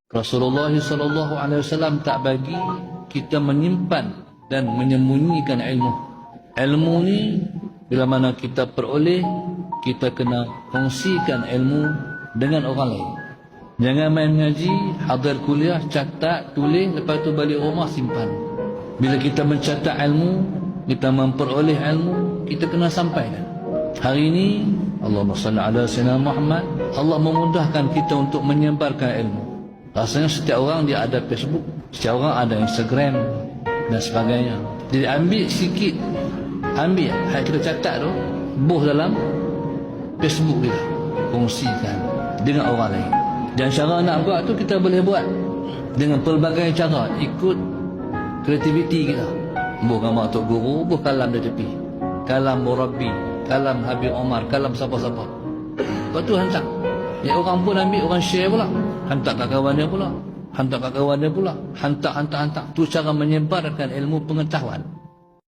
Rasulullah SAW tak bagi kita menyimpan dan menyembunyikan ilmu. Ilmu ni bila mana kita peroleh, kita kena kongsikan ilmu dengan orang lain. Jangan main mengaji, hadir kuliah, catat, tulis, lepas tu balik rumah simpan. Bila kita mencatat ilmu, kita memperoleh ilmu, kita kena sampaikan. Hari ini Allahumma salli ala sayyidina Muhammad, Allah memudahkan kita untuk menyebarkan ilmu. Rasanya setiap orang dia ada Facebook, setiap orang ada Instagram dan sebagainya. Jadi ambil sikit, ambil hak kita catat tu, buh dalam Facebook kita, kongsikan dengan orang lain. Dan cara nak buat tu kita boleh buat dengan pelbagai cara, ikut kreativiti kita. Buh gambar Tok Guru, buh kalam di tepi, kalam Murabbi, kalam Habib Omar, kalam siapa-siapa. Lepas tu hantar. Ya orang pun ambil, orang share pula, hantar kat kawan dia pula, hantar kat kawan dia pula, hantar. Tu cara menyebarkan ilmu pengetahuan.